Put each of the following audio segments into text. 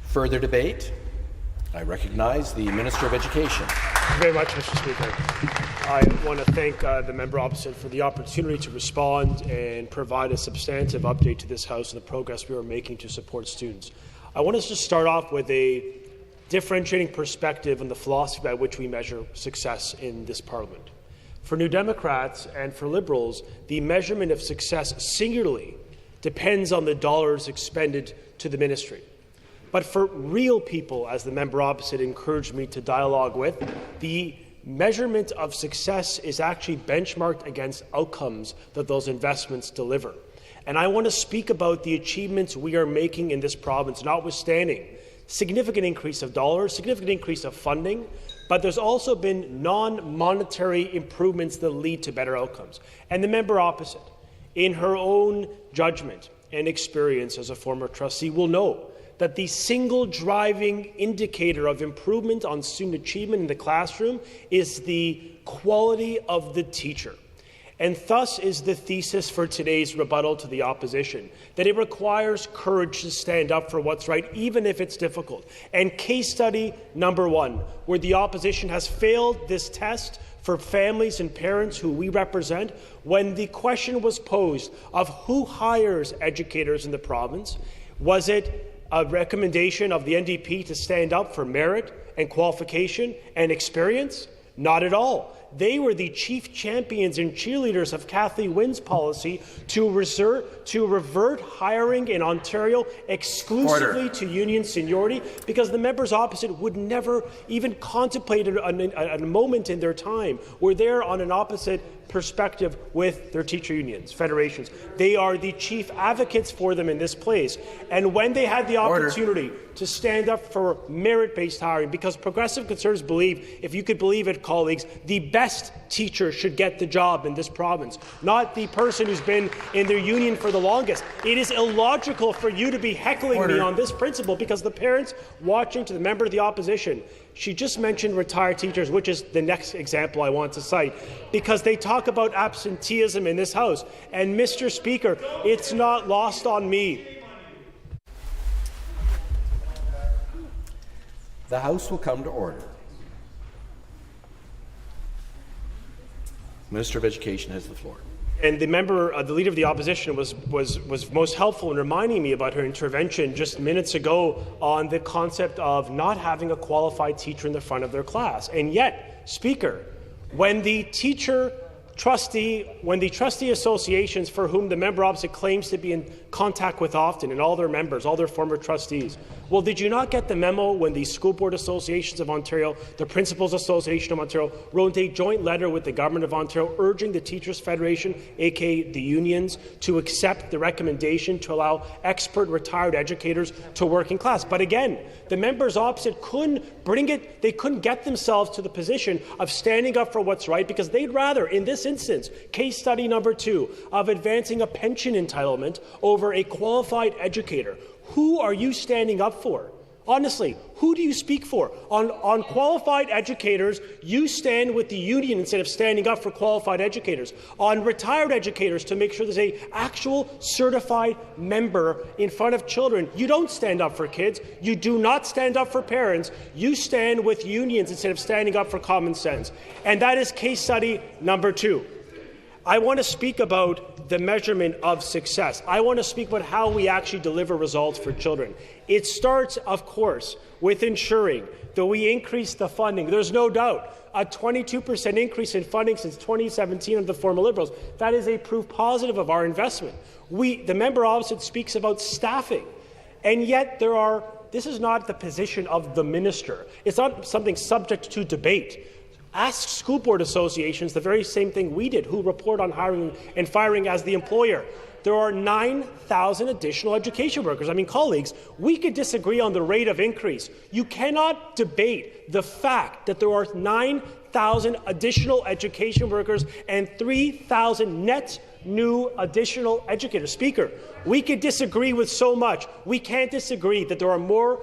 Further debate? I recognize the Minister of Education. Thank you very much, Mr. Speaker. I want to thank the member opposite for the opportunity to respond and provide a substantive update to this House on the progress we are making to support students. I want to just start off with a differentiating perspective on the philosophy by which we measure success in this Parliament. For New Democrats and for Liberals, the measurement of success singularly depends on the dollars expended to the ministry. But for real people, as the member opposite encouraged me to dialogue with, the measurement of success is actually benchmarked against outcomes that those investments deliver. And I want to speak about the achievements we are making in this province, notwithstanding significant increase of dollars, significant increase of funding, but there's also been non-monetary improvements that lead to better outcomes. And the member opposite, in her own judgment and experience as a former trustee, will know that the single driving indicator of improvement on student achievement in the classroom is the quality of the teacher. And thus is the thesis for today's rebuttal to the opposition, that it requires courage to stand up for what's right, even if it's difficult. And case study number one, where the opposition has failed this test for families and parents who we represent, when the question was posed of who hires educators in the province, was it a recommendation of the NDP to stand up for merit and qualification and experience? Not at all. They were the chief champions and cheerleaders of Kathleen Wynne's policy to revert hiring in Ontario exclusively to union seniority, because the members opposite would never even contemplate a moment in their time where they're on an opposite perspective with their teacher unions, federations. They are the chief advocates for them in this place. And when they had the opportunity to stand up for merit-based hiring, because progressive conservatives believe, if you could believe it, colleagues, the best teacher should get the job in this province, not the person who's been in their union for the longest. It is illogical for you to be heckling me on this principle, because the parents watching, to the member of the opposition, she just mentioned retired teachers, which is the next example I want to cite, because they talk about absenteeism in this House. And, Mr. Speaker, it's not lost on me. The House will come to order. Minister of Education has the floor. And the member, the Leader of the Opposition, was most helpful in reminding me about her intervention just minutes ago on the concept of not having a qualified teacher in the front of their class. And yet, Speaker, when the trustee associations for whom the member opposite claims to be in contact with often, and all their members, all their former trustees, well, did you not get the memo when the School Board Associations of Ontario, the Principals Association of Ontario, wrote a joint letter with the Government of Ontario urging the Teachers Federation, aka the unions, to accept the recommendation to allow expert retired educators to work in class? But again, the members opposite couldn't bring it, they couldn't get themselves to the position of standing up for what's right, because they'd rather, in this instance, case study number 2, of advancing a pension entitlement over a qualified educator. Who are you standing up for? Honestly, who do you speak for? On qualified educators, you stand with the union instead of standing up for qualified educators. On retired educators, to make sure there's an actual certified member in front of children, you don't stand up for kids. You do not stand up for parents. You stand with unions instead of standing up for common sense. And that is case study number 2. I want to speak about the measurement of success. I want to speak about how we actually deliver results for children. It starts, of course, with ensuring that we increase the funding. There's no doubt a 22% increase in funding since 2017 under the former Liberals. That is a proof positive of our investment. The member opposite speaks about staffing, and yet this is not the position of the minister. It's not something subject to debate. Ask school board associations the very same thing we did, who report on hiring and firing as the employer. There are 9,000 additional education workers. I mean, colleagues, we could disagree on the rate of increase. You cannot debate the fact that there are 9,000 additional education workers and 3,000 net new additional educators. Speaker, we could disagree with so much. We can't disagree that there are more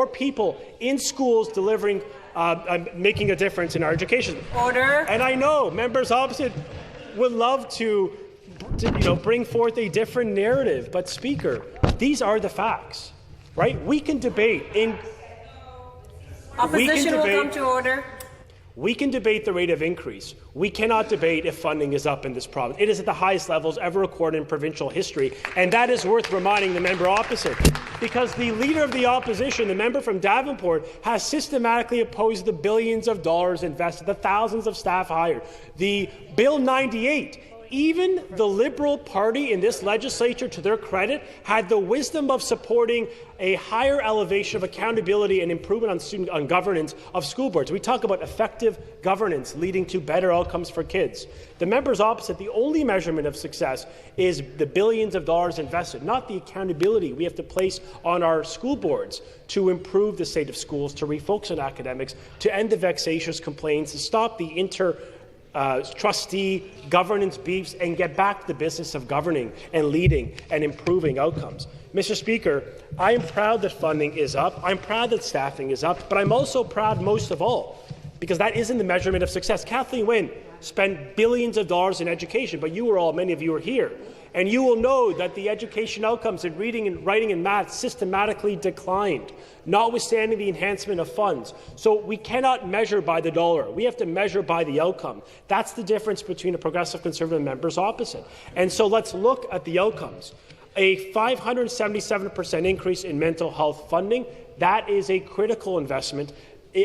people in schools delivering making a difference in our education. Order. And I know members opposite would love to bring forth a different narrative, but Speaker, these are the facts. right? We can debate Opposition will come to order. We can debate the rate of increase. We cannot debate if funding is up in this province. It is at the highest levels ever recorded in provincial history, and that is worth reminding the member opposite. Because the leader of the opposition, the member from Davenport, has systematically opposed the billions of dollars invested, the thousands of staff hired, the Bill 98. Even the Liberal Party in this legislature, to their credit, had the wisdom of supporting a higher elevation of accountability and improvement on governance of school boards. We talk about effective governance leading to better outcomes for kids. The members opposite, the only measurement of success is the billions of dollars invested, not the accountability we have to place on our school boards to improve the state of schools, to refocus on academics, to end the vexatious complaints, to stop the trustee governance beefs and get back to the business of governing and leading and improving outcomes. Mr. Speaker, I am proud that funding is up. I'm proud that staffing is up, but I'm also proud most of all because that isn't the measurement of success. Kathleen Wynne spent billions of dollars in education, but many of you are here. And you will know that the education outcomes in reading and writing and math systematically declined, notwithstanding the enhancement of funds. So we cannot measure by the dollar. We have to measure by the outcome. That's the difference between a progressive conservative and members opposite. And so let's look at the outcomes. A 577% increase in mental health funding, that is a critical investment.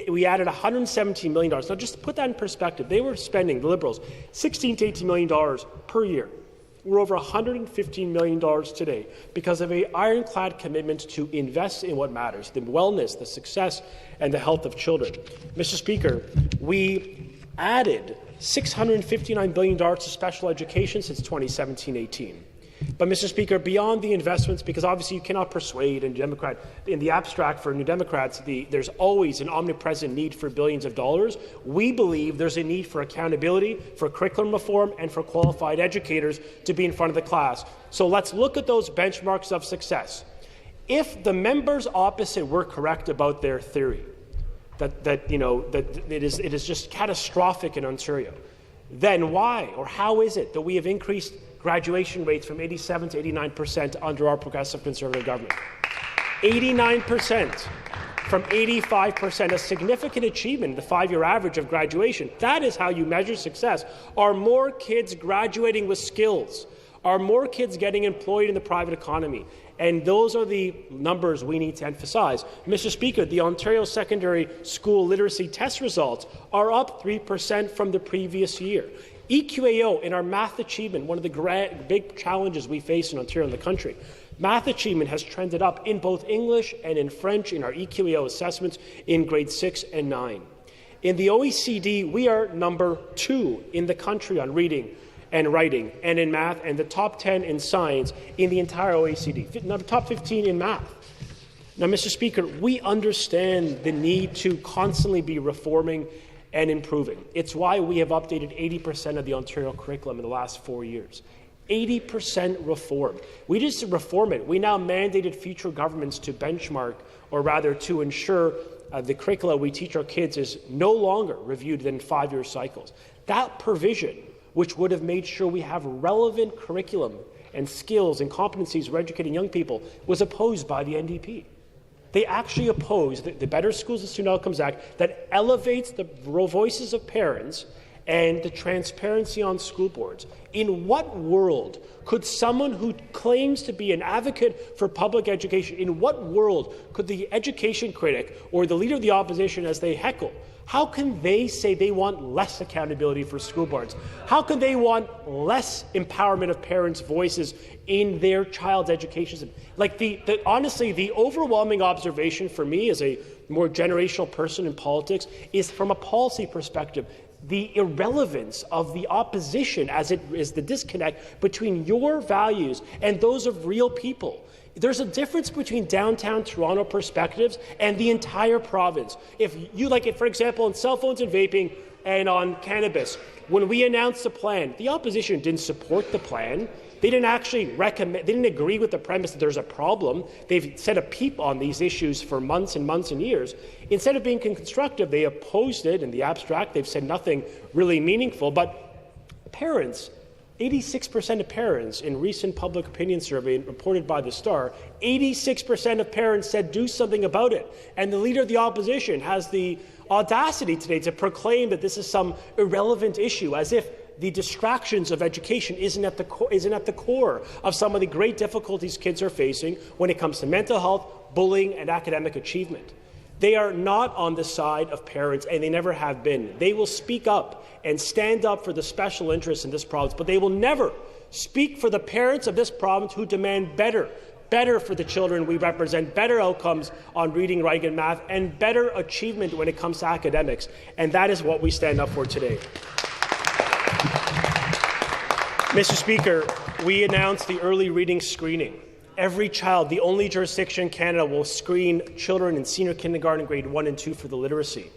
We added $117 million. Now, just to put that in perspective, they were spending, the Liberals, $16 to $18 million per year. We're over $115 million today because of an ironclad commitment to invest in what matters, the wellness, the success, and the health of children. Mr. Speaker, we added $659 billion to special education since 2017-18. But, Mr. Speaker, beyond the investments, because obviously you cannot persuade in the abstract for New Democrats, there's always an omnipresent need for billions of dollars. We believe there's a need for accountability, for curriculum reform, and for qualified educators to be in front of the class. So let's look at those benchmarks of success. If the members opposite were correct about their theory, that it is just catastrophic in Ontario, then why or how is it that we have increased graduation rates from 87% to 89% under our progressive conservative government? 89% from 85%, a significant achievement in the 5-year average of graduation. That is how you measure success. Are more kids graduating with skills? Are more kids getting employed in the private economy? And those are the numbers we need to emphasize. Mr. Speaker, the Ontario Secondary School Literacy Test results are up 3% from the previous year. EQAO in our math achievement, one of the big challenges we face in Ontario and the country, math achievement has trended up in both English and in French in our EQAO assessments in grades 6 and 9. In the OECD, we are number 2 in the country on reading and writing and in math, and the top 10 in science in the entire OECD, now the top 15 in math. Now, Mr. Speaker, we understand the need to constantly be reforming and improving. It's why we have updated 80% of the Ontario curriculum in the last 4 years. 80% reform. We just reform it. We now mandated future governments to benchmark, or rather to ensure the curricula we teach our kids is no longer reviewed than 5-year cycles. That provision, which would have made sure we have relevant curriculum and skills and competencies for educating young people, was opposed by the NDP. They actually oppose the Better Schools and Student Outcomes Act that elevates the voices of parents and the transparency on school boards. In what world could someone who claims to be an advocate for public education, in what world could the education critic or the leader of the opposition, as they heckle, how can they say they want less accountability for school boards? How can they want less empowerment of parents' voices in their child's education? Like honestly, the overwhelming observation for me as a more generational person in politics is, from a policy perspective, the irrelevance of the opposition as it is the disconnect between your values and those of real people. There's a difference between downtown Toronto perspectives and the entire province. If you like it, for example, on cell phones and vaping and on cannabis, when we announced the plan, the opposition didn't support the plan. They didn't actually recommend, they didn't agree with the premise that there's a problem. They've set a peep on these issues for months and months and years. Instead of being constructive, they opposed it in the abstract. They've said nothing really meaningful. But parents 86% of parents in recent public opinion survey reported by The Star, 86% of parents said do something about it. And the Leader of the Opposition has the audacity today to proclaim that this is some irrelevant issue, as if the distractions of education isn't at the core of some of the great difficulties kids are facing when it comes to mental health, bullying, and academic achievement. They are not on the side of parents, and they never have been. They will speak up and stand up for the special interests in this province, but they will never speak for the parents of this province who demand better for the children we represent, better outcomes on reading, writing, and math, and better achievement when it comes to academics. And that is what we stand up for today. Mr. Speaker, we announced the early reading screening. Every child, the only jurisdiction in Canada, will screen children in senior kindergarten, grade 1 and 2 for the literacy.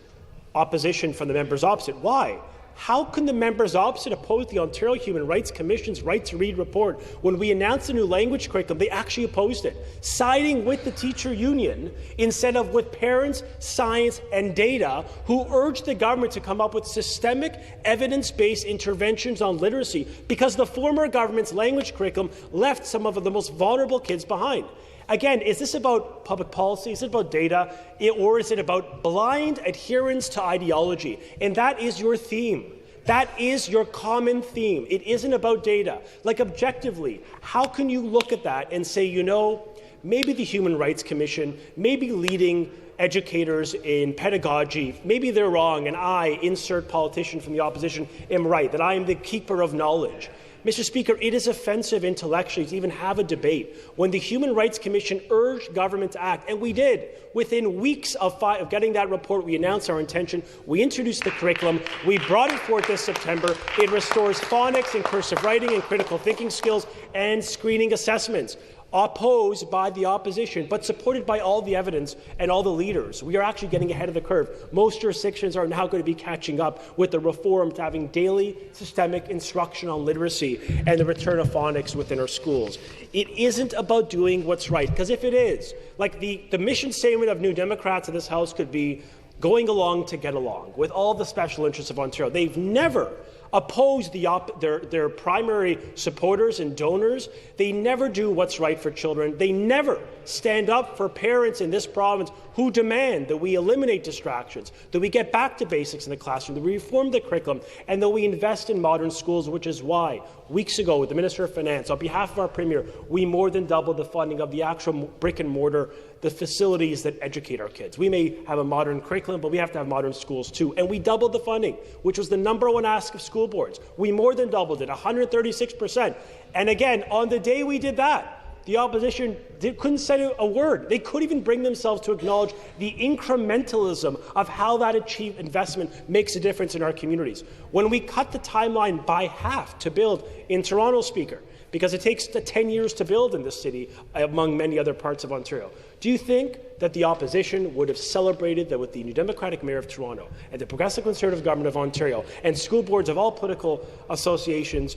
Opposition from the members opposite. Why? How can the members opposite oppose the Ontario Human Rights Commission's Right to Read report? When we announced the new language curriculum, they actually opposed it, siding with the teacher union instead of with parents, science, and data, who urged the government to come up with systemic, evidence-based interventions on literacy, because the former government's language curriculum left some of the most vulnerable kids behind. Again, is this about public policy? Is it about data? Or is it about blind adherence to ideology? And that is your theme. That is your common theme. It isn't about data. Like, objectively, how can you look at that and say, you know, maybe the Human Rights Commission, maybe leading educators in pedagogy, maybe they're wrong, and I, insert politician from the opposition, am right, that I am the keeper of knowledge. Mr. Speaker, it is offensive intellectually to even have a debate when the Human Rights Commission urged government to act, and we did. Within weeks of getting that report, we announced our intention. We introduced the curriculum. We brought it forth this September. It restores phonics and cursive writing and critical thinking skills and screening assessments. Opposed by the opposition, but supported by all the evidence and all the leaders. We are actually getting ahead of the curve. Most jurisdictions are now going to be catching up with the reform to having daily systemic instruction on literacy and the return of phonics within our schools. It isn't about doing what's right, because if it is, like the mission statement of New Democrats in this House could be going along to get along with all the special interests of Ontario. They've never opposed their primary supporters and donors. They never do what's right for children. They never stand up for parents in this province who demand that we eliminate distractions, that we get back to basics in the classroom, that we reform the curriculum, and that we invest in modern schools, which is why, weeks ago, with the Minister of Finance, on behalf of our Premier, we more than doubled the funding of the actual brick-and-mortar, the facilities that educate our kids. We may have a modern curriculum, but we have to have modern schools too. And we doubled the funding, which was the #1 ask of school boards. We more than doubled it, 136%. And again, on the day we did that, the opposition couldn't say a word. They couldn't even bring themselves to acknowledge the incrementalism of how that achieved investment makes a difference in our communities. When we cut the timeline by half to build in Toronto, Speaker, because it takes 10 years to build in this city, among many other parts of Ontario. Do you think that the opposition would have celebrated that with the New Democratic Mayor of Toronto and the Progressive Conservative Government of Ontario and school boards of all political associations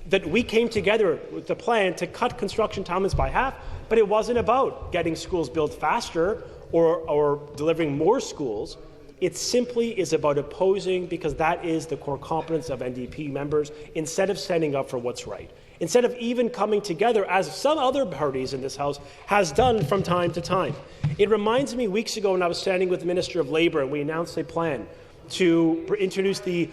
that we came together with the plan to cut construction timelines by half? But it wasn't about getting schools built faster or delivering more schools. It simply is about opposing, because that is the core competence of NDP members, instead of standing up for what's right. Instead of even coming together, as some other parties in this House has done from time to time. It reminds me weeks ago when I was standing with the Minister of Labour and we announced a plan to introduce the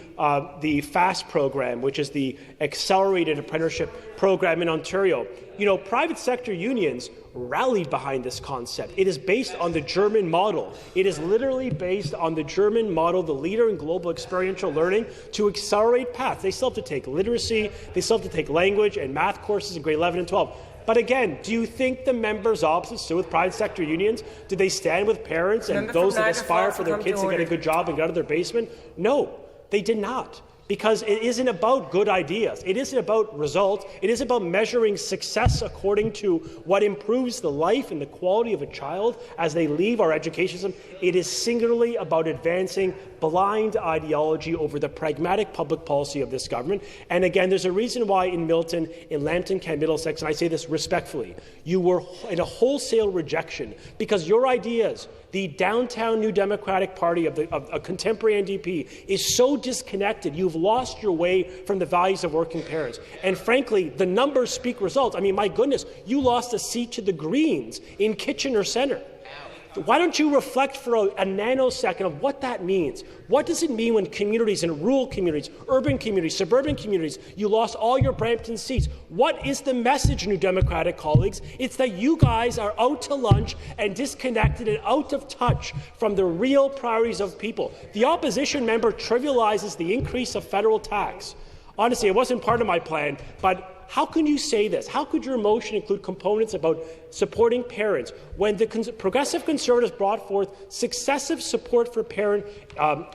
FAST program, which is the Accelerated Apprenticeship Program in Ontario. You know, private sector unions rallied behind this concept. It is based on the German model. It is literally based on the German model, the leader in global experiential learning, to accelerate paths. They still have to take literacy, they still have to take language and math courses in grade 11 and 12. But again, do you think the members opposite stood with private sector unions? Did they stand with parents and those that aspire for their kids to get a good job and get out of their basement? No, they did not. Because it isn't about good ideas. It isn't about results. It isn't about measuring success according to what improves the life and the quality of a child as they leave our education system. It is singularly about advancing blind ideology over the pragmatic public policy of this government. And again, there's a reason why in Milton, in Lambton, Kent, Middlesex, and I say this respectfully, you were in a wholesale rejection because your ideas, the downtown New Democratic Party of a contemporary NDP, is so disconnected. You've You've lost your way from the values of working parents. And frankly, the numbers speak results. I mean, my goodness, you lost a seat to the Greens in Kitchener Centre. Why don't you reflect for a nanosecond of what that means? What does it mean when communities in rural communities, urban communities, suburban communities, you lost all your Brampton seats? What is the message, New Democratic colleagues? It's that you guys are out to lunch and disconnected and out of touch from the real priorities of people. The opposition member trivializes the increase of federal tax. Honestly, it wasn't part of my plan, but how can you say this? How could your motion include components about supporting parents when the Progressive Conservatives brought forth successive support for parent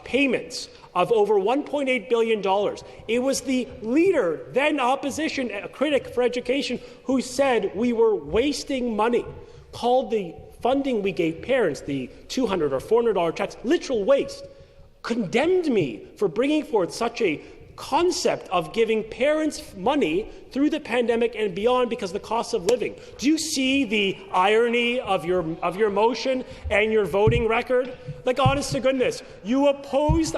payments of over $1.8 billion? It was the leader, then opposition, a critic for education, who said we were wasting money, called the funding we gave parents, the $200 or $400 checks, literal waste, condemned me for bringing forth such a concept of giving parents money through the pandemic and beyond because of the cost of living. Do you see the irony of your motion and your voting record? Like, honest to goodness, you opposed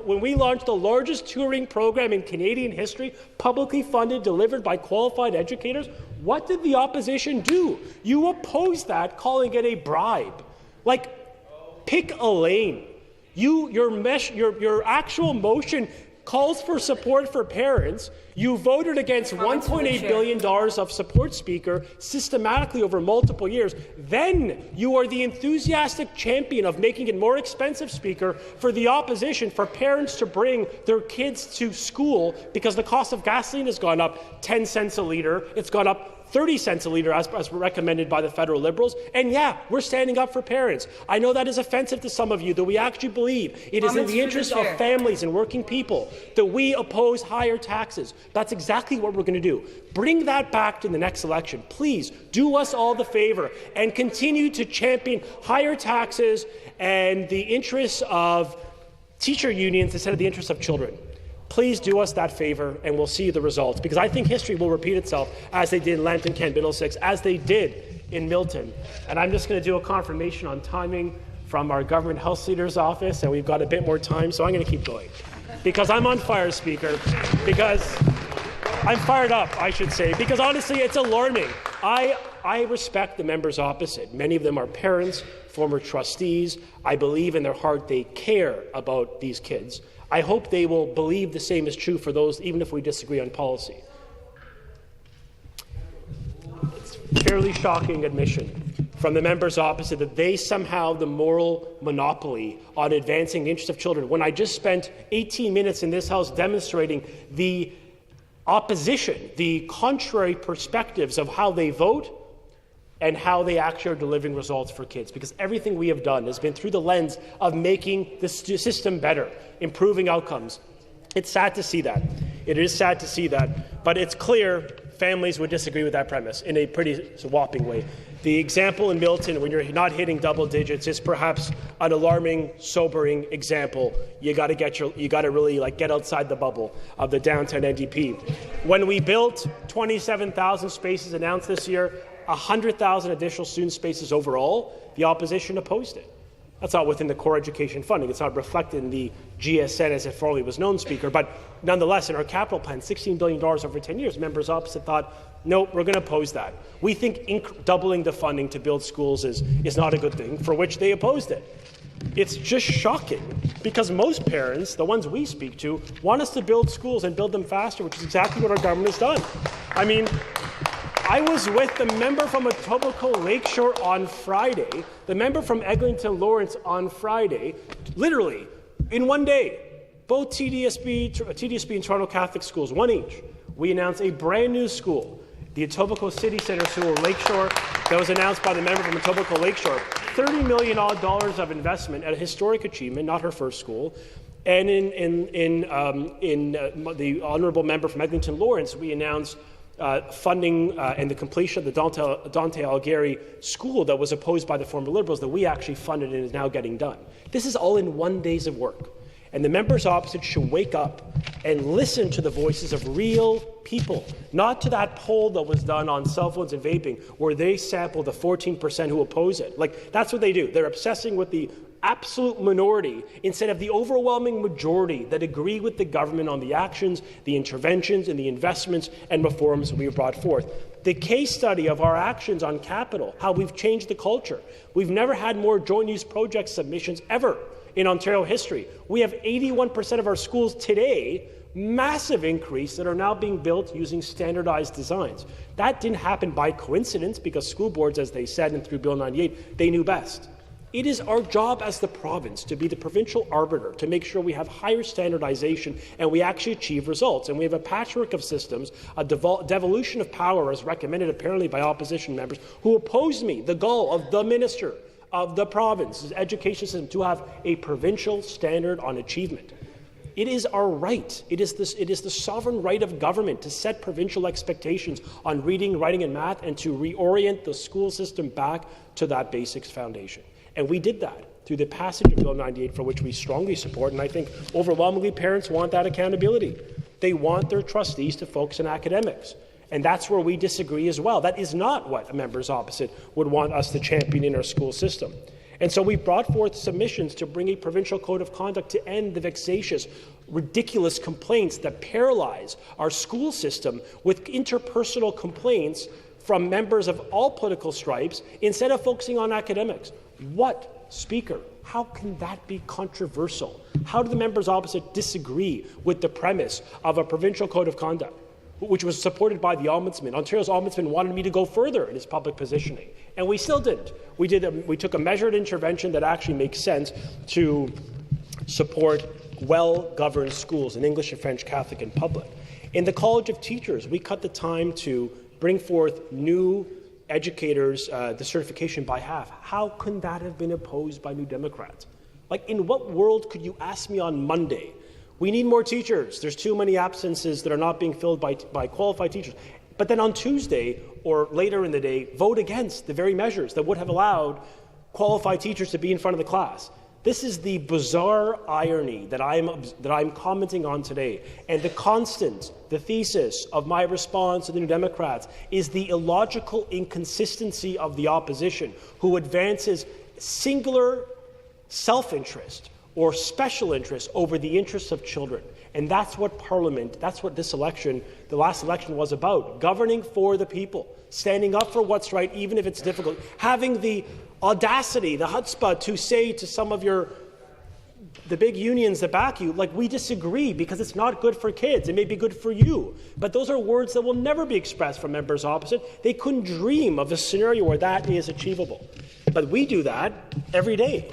when we launched the largest touring program in Canadian history, publicly funded, delivered by qualified educators. What did the opposition do? You opposed that, calling it a bribe. Like, pick a lane. Your actual motion calls for support for parents. You voted against $1.8 billion of support, Speaker, systematically over multiple years. Then you are the enthusiastic champion of making it more expensive, Speaker, for the opposition, for parents to bring their kids to school because the cost of gasoline has gone up 10 cents a litre. It's gone up 30 cents a litre as recommended by the federal Liberals. And yeah, we're standing up for parents. I know that is offensive to some of you, that we actually believe it is in the interest of families and working people that we oppose higher taxes. That's exactly what we're going to do. Bring that back to the next election. Please do us all the favor and continue to champion higher taxes and the interests of teacher unions instead of the interests of children. Please do us that favor, and we'll see the results, because I think history will repeat itself as they did in Lambton, Kent, Middlesex, as they did in Milton. And I'm just going to do a confirmation on timing from our government health leader's office, and we've got a bit more time, so I'm going to keep going. Because I'm on fire, Speaker, because I'm fired up, I should say, because honestly, it's alarming. I respect the members opposite. Many of them are parents, former trustees. I believe in their heart they care about these kids. I hope they will believe the same is true for those, even if we disagree on policy. It's a fairly shocking admission from the members opposite that they somehow have the moral monopoly on advancing the interests of children, when I just spent 18 minutes in this House demonstrating the opposition, the contrary perspectives of how they vote and how they actually are delivering results for kids. Because everything we have done has been through the lens of making the system better, improving outcomes. It's sad to see that. It is sad to see that. But it's clear families would disagree with that premise in a pretty whopping way. The example in Milton, when you're not hitting double digits, is perhaps an alarming, sobering example. You got to really get outside the bubble of the downtown NDP. When we built 27,000 spaces announced this year, 100,000 additional student spaces overall, the opposition opposed it. That's not within the core education funding. It's not reflected in the GSN as it formerly was known, Speaker. But nonetheless, in our capital plan, $16 billion over 10 years, members opposite thought, no, we're going to oppose that. We think doubling the funding to build schools is not a good thing, for which they opposed it. It's just shocking, because most parents, the ones we speak to, want us to build schools and build them faster, which is exactly what our government has done. I mean, I was with the member from Etobicoke Lakeshore on Friday, the member from Eglinton Lawrence on Friday, literally in one day, both TDSB and Toronto Catholic schools, one each. We announced a brand new school, the Etobicoke City Centre School Lakeshore, that was announced by the member from Etobicoke Lakeshore. $30 million of investment at a historic achievement, not her first school. And in the honourable member from Eglinton Lawrence, we announced funding and the completion of the Dante Alighieri School that was opposed by the former Liberals, that we actually funded and is now getting done. This is all in 1 day of work. And the members opposite should wake up and listen to the voices of real people, not to that poll that was done on cell phones and vaping, where they sampled the 14% who oppose it. Like, that's what they do. They're obsessing with the absolute minority instead of the overwhelming majority that agree with the government on the actions, the interventions, and the investments and reforms we have brought forth. The case study of our actions on capital, how we've changed the culture. We've never had more joint use project submissions ever in Ontario history. We have 81% of our schools today, massive increase, that are now being built using standardized designs. That didn't happen by coincidence because school boards, as they said, and through Bill 98, they knew best. It is our job as the province to be the provincial arbiter, to make sure we have higher standardization and we actually achieve results. And we have a patchwork of systems, a devolution of power as recommended apparently by opposition members who oppose me, the goal of the minister of the province's education system to have a provincial standard on achievement. It is our right. It is the sovereign right of government to set provincial expectations on reading, writing, and math and to reorient the school system back to that basics foundation. And we did that through the passage of Bill 98, for which we strongly support, and I think overwhelmingly parents want that accountability. They want their trustees to focus on academics. And that's where we disagree as well. That is not what members opposite would want us to champion in our school system. And so we brought forth submissions to bring a provincial code of conduct to end the vexatious, ridiculous complaints that paralyze our school system with interpersonal complaints from members of all political stripes instead of focusing on academics. What, Speaker? How can that be controversial? How do the members opposite disagree with the premise of a provincial code of conduct, which was supported by the Ombudsman? Ontario's Ombudsman wanted me to go further in his public positioning, and we still didn't. We took a measured intervention that actually makes sense to support well-governed schools in English and French, Catholic and public. In the College of Teachers, we cut the time to bring forth new educators, the certification by half. How can that have been opposed by New Democrats? Like, in what world could you ask me on Monday, we need more teachers, there's too many absences that are not being filled by qualified teachers, but then on Tuesday or later in the day, vote against the very measures that would have allowed qualified teachers to be in front of the class? This is the bizarre irony that I'm commenting on today. And the thesis of my response to the New Democrats is the illogical inconsistency of the opposition, who advances singular self-interest or special interest over the interests of children. And that's what Parliament, that's what this election, the last election, was about. Governing for the people, standing up for what's right, even if it's difficult, having the audacity, the chutzpah to say to some of the big unions that back you, like, we disagree because it's not good for kids. It may be good for you. But those are words that will never be expressed from members opposite. They couldn't dream of a scenario where that is achievable. But we do that every day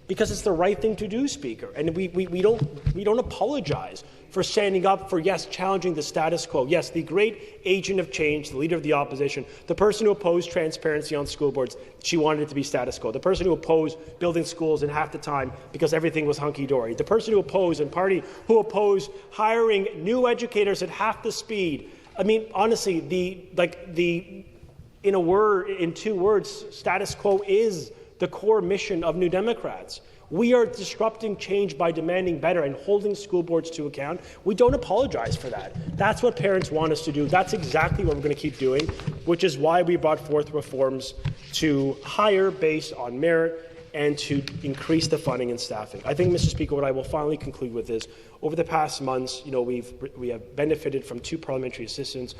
because it's the right thing to do, Speaker. And we don't apologize for standing up for, yes, challenging the status quo. Yes, the great agent of change, the leader of the opposition, the person who opposed transparency on school boards, she wanted it to be status quo. The person who opposed building schools in half the time because everything was hunky-dory. The person who opposed and party who opposed hiring new educators at half the speed. I mean, honestly, in 2 words, status quo is the core mission of New Democrats. We are disrupting change by demanding better and holding school boards to account. We don't apologize for that. That's what parents want us to do. That's exactly what we're going to keep doing, which is why we brought forth reforms to hire based on merit and to increase the funding and staffing. I think, Mr. Speaker, what I will finally conclude with is, over the past months, we have benefited from 2 parliamentary assistants,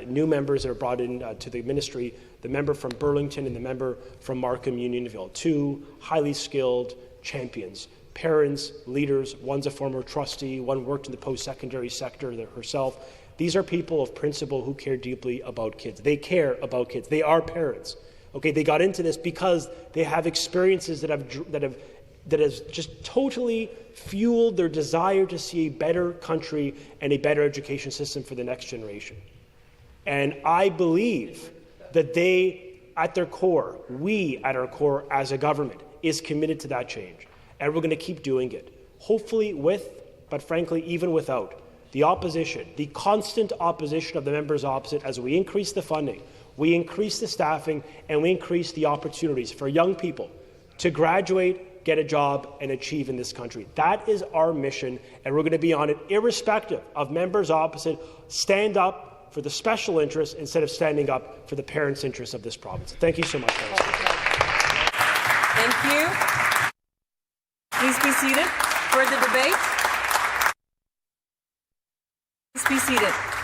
new members that are brought in to the ministry, the member from Burlington and the member from Markham Unionville, 2 highly skilled champions, parents, leaders. One's a former trustee, one worked in the post-secondary sector herself. These are people of principle who care deeply about kids. They care about kids. They are parents. Okay, they got into this because they have experiences that has just totally fueled their desire to see a better country and a better education system for the next generation. And I believe that they, at their core, we at our core as a government, is committed to that change. And we're going to keep doing it, hopefully with, but frankly even without, the opposition, the constant opposition of the members opposite as we increase the funding, we increase the staffing, and we increase the opportunities for young people to graduate, get a job, and achieve in this country. That is our mission, and we're going to be on it irrespective of members opposite. Stand up for the special interests instead of standing up for the parents' interests of this province. Thank you so much, Mr. Speaker. Thank you. seated for the debate. Please be seated.